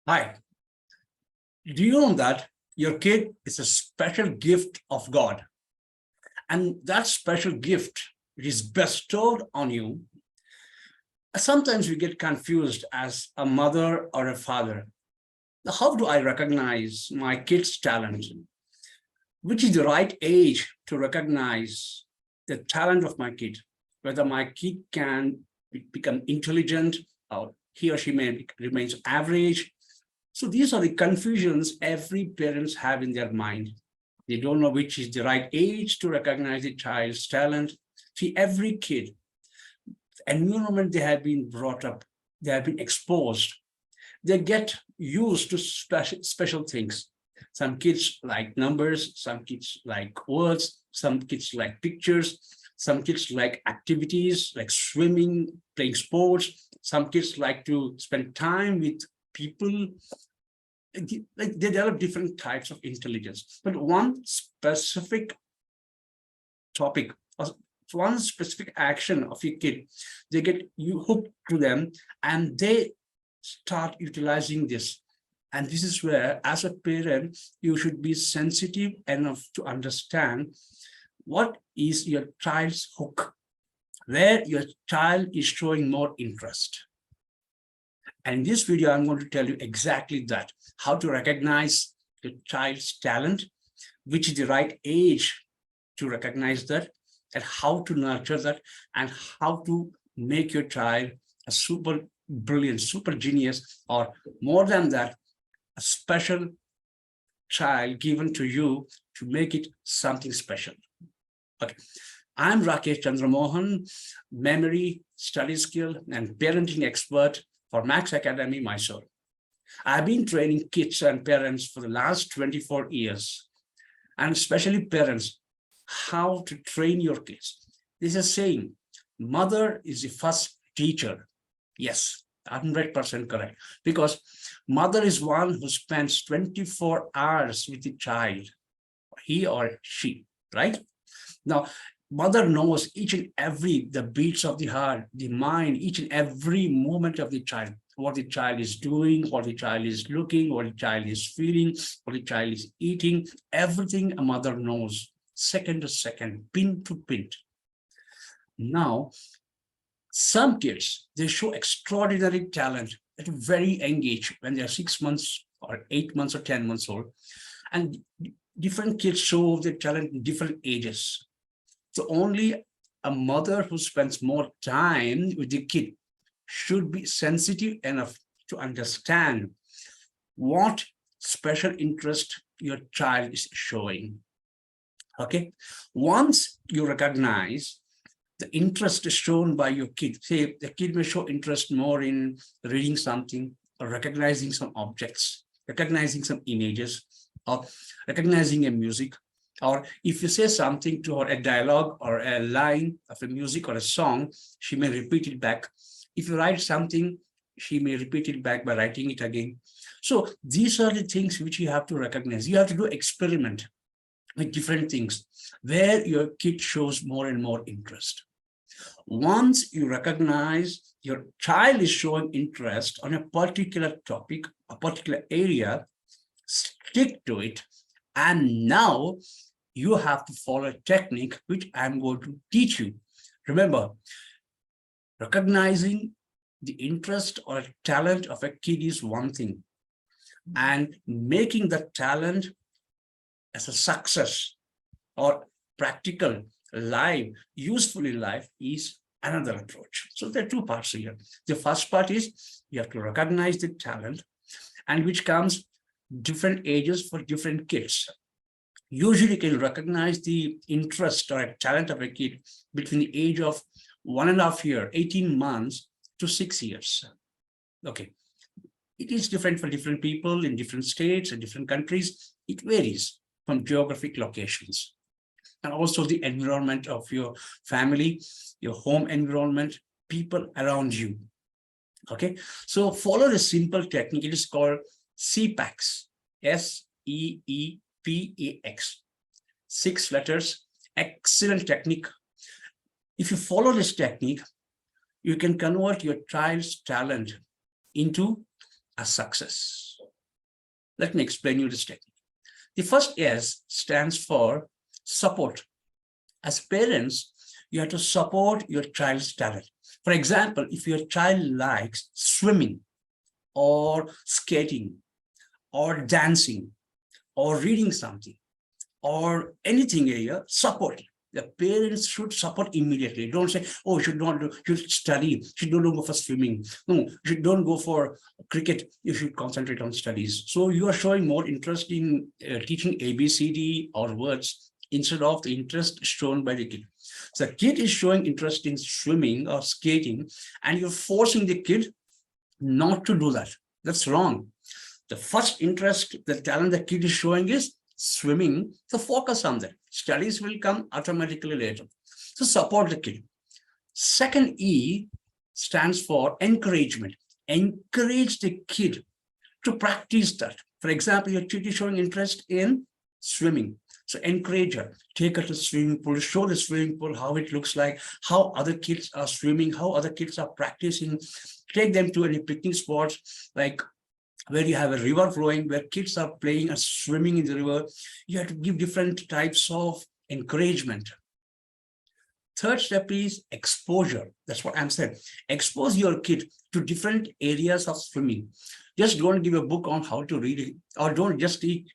Hi, do you know that your kid is a special gift of God? And that special gift is bestowed on you. Sometimes we get confused as a mother or a father. How do I recognize my kid's talent? Which is the right age to recognize the talent of my kid? Whether my kid can become intelligent or he or she may remains average. So these are the confusions every parents have in their mind. They don't know which is the right age to recognize the child's talent. See, every kid, the environment they have been brought up, they have been exposed, they get used to special things. Some kids like numbers, some kids like words, some kids like pictures, some kids like activities like swimming, playing sports. Some kids like to spend time with people. Like they develop different types of intelligence. But one specific topic, or one specific action of your kid, they get you hooked to them and they start utilizing this. And this is where, as a parent, you should be sensitive enough to understand what is your child's hook, where your child is showing more interest. And in this video, I'm going to tell you exactly that, how to recognize the child's talent, which is the right age to recognize that, and how to nurture that, and how to make your child a super brilliant, super genius, or more than that, a special child given to you to make it something special. Okay, I'm Rakesh Mohan, memory, study skill, and parenting expert for Max Academy, Mysore. I've been training kids and parents for the last 24 years, and especially parents, how to train your kids. This is saying, mother is the first teacher. Yes, 100% correct. Because mother is one who spends 24 hours with the child, he or she, right? Now, mother knows each and every, the beats of the heart, the mind, each and every moment of the child, what the child is doing, what the child is looking, what the child is feeling, what the child is eating, everything a mother knows, second to second, pin to pin. Now, some kids, they show extraordinary talent at a very young age when they're 6 months or 8 months or 10 months old. And different kids show their talent in different ages. So only a mother who spends more time with the kid should be sensitive enough to understand what special interest your child is showing. Okay, once you recognize the interest shown by your kid, say the kid may show interest more in reading something or recognizing some objects, recognizing some images, or recognizing a music, or if you say something to her, a dialogue or a line of a music or a song, she may repeat it back. If you write something, she may repeat it back by writing it again. So these are the things which you have to recognize. You have to do experiment with different things where your kid shows more and more interest. Once you recognize your child is showing interest on a particular topic, a particular area, stick to it. And now you have to follow a technique which I'm going to teach you. Remember, recognizing the interest or talent of a kid is one thing, and making the talent as a success or practical, live, useful in life is another approach. So there are two parts here. The first part is you have to recognize the talent, and which comes different ages for different kids. Usually you can recognize the interest or talent of a kid between the age of 1.5 years, 18 months to 6 years. Okay. It is different for different people in different states and different countries. It varies from geographic locations and also the environment of your family, your home environment, people around you. Okay, so follow the simple technique. It is called CPAX, SEEPAX, 6 letters, excellent technique. If you follow this technique, you can convert your child's talent into a success. Let me explain you this technique. The first S stands for support. As parents, you have to support your child's talent. For example, if your child likes swimming or skating or dancing or reading something or anything area, support. The parents should support immediately. Don't say, oh, you should not do, you should study, you should don't go for swimming. No, you should don't go for cricket, you should concentrate on studies. So you are showing more interest in teaching ABCD or words instead of the interest shown by the kid. So the kid is showing interest in swimming or skating, and you're forcing the kid not to do that. That's wrong. The first interest, the talent the kid is showing is swimming, so focus on that. Studies will come automatically later. So support the kid. Second E stands for encouragement. Encourage the kid to practice that. For example, your kid is showing interest in swimming. So encourage her, take her to swimming pool, show the swimming pool, how it looks like, how other kids are swimming, how other kids are practicing. Take them to any picnic spots, like where you have a river flowing, where kids are playing and swimming in the river. You have to give different types of encouragement. Third step is exposure. That's what I'm saying. Expose your kid to different areas of swimming. Just don't give a book on how to read it, or don't just teach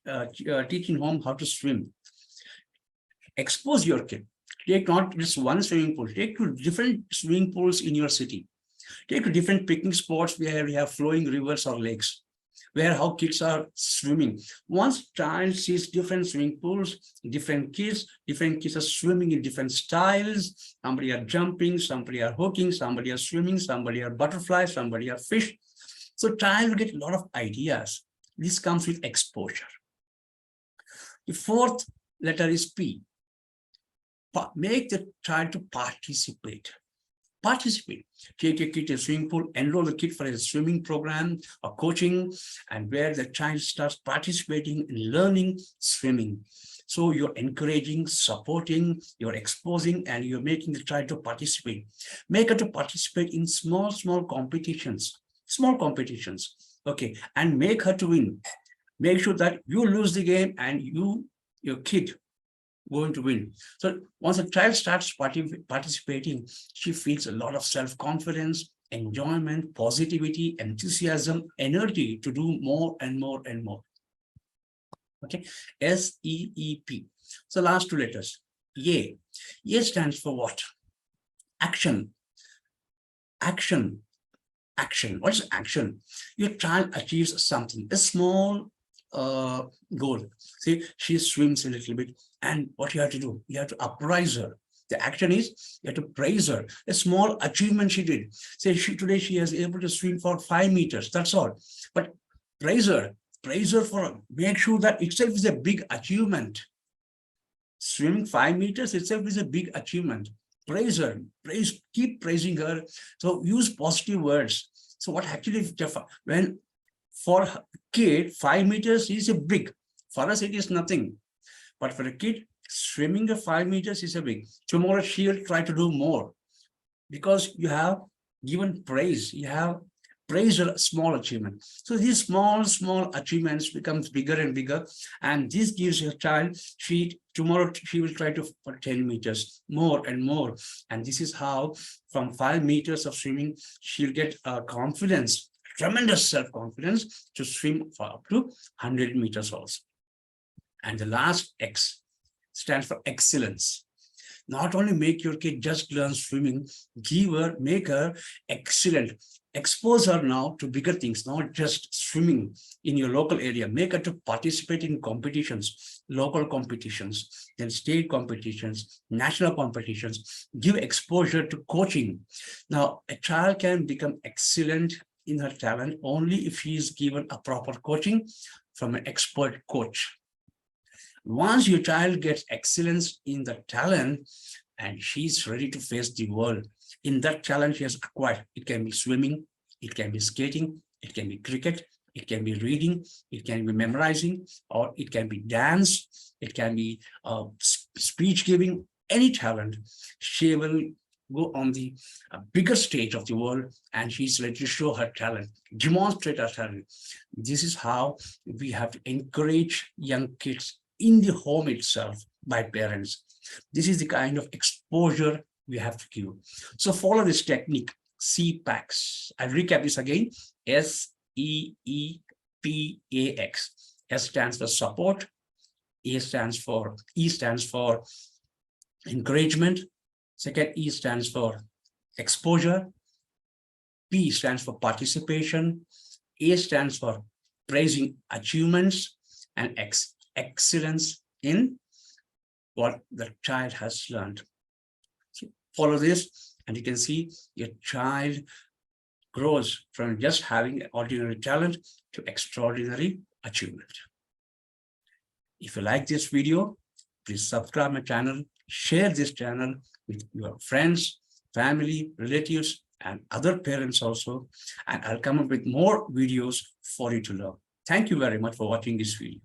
in home how to swim. Expose your kid. Take not just one swimming pool, take to different swimming pools in your city. Take to different picnic spots where we have flowing rivers or lakes, where how kids are swimming. Once child sees different swimming pools, different kids are swimming in different styles. Somebody are jumping, somebody are hooking, somebody are swimming, somebody are butterflies, somebody are fish. So child will get a lot of ideas. This comes with exposure. The fourth letter is P. Make the child to participate. Participate. Take a kid to a swimming pool, enroll the kid for a swimming program or coaching, and where the child starts participating in learning swimming. So you're encouraging, supporting, you're exposing, and you're making the child to participate. Make her to participate in small competitions, okay, and make her to win. Make sure that you lose the game and your kid going to win. So once a child starts participating, she feels a lot of self-confidence, enjoyment, positivity, enthusiasm, energy to do more and more and more. Okay, SEEP. So last two letters, A. A stands for what? Action. Action. Action. What is action? Your child achieves something, a small goal. See, she swims a little bit, and what you have to do, you have to appraise her. The action is you have to praise her. A small achievement she did. Say today she is able to swim for 5 meters. That's all. But praise her for, make sure that itself is a big achievement. Swimming 5 meters itself is a big achievement. Praise her, keep praising her. So use positive words. So what actually, when for a kid, 5 meters is a big. For us, it is nothing. But for a kid, swimming the 5 meters is a big. Tomorrow, she'll try to do more because you have given praise. You have praised a small achievement. So these small achievements becomes bigger and bigger. And this gives your child, tomorrow she will try to for 10 meters, more and more. And this is how from 5 meters of swimming, she'll get confidence, tremendous self-confidence to swim for up to 100 meters also. And the last X stands for excellence. Not only make your kid just learn swimming, make her excellent. Expose her now to bigger things, not just swimming in your local area. Make her to participate in competitions, local competitions, then state competitions, national competitions. Give exposure to coaching. Now, a child can become excellent in her talent only if she is given a proper coaching from an expert coach. Once your child gets excellence in the talent and she's ready to face the world, in that talent she has acquired, it can be swimming, it can be skating, it can be cricket, it can be reading, it can be memorizing, or it can be dance, it can be speech giving, any talent, she will go on the bigger stage of the world, and she's ready to show her talent, demonstrate her talent. This is how we have to encourage young kids in the home itself by parents. This is the kind of exposure we have to give. So follow this technique, CPAX. I'll recap this again. SEEPAX. S stands for support. E stands for encouragement. Second, E stands for exposure. P stands for participation. A stands for praising achievements, and excellence in what the child has learned. So follow this, and you can see your child grows from just having ordinary talent to extraordinary achievement. If you like this video, please subscribe my channel, share this channel with your friends, family, relatives, and other parents also. And I'll come up with more videos for you to learn. Thank you very much for watching this video.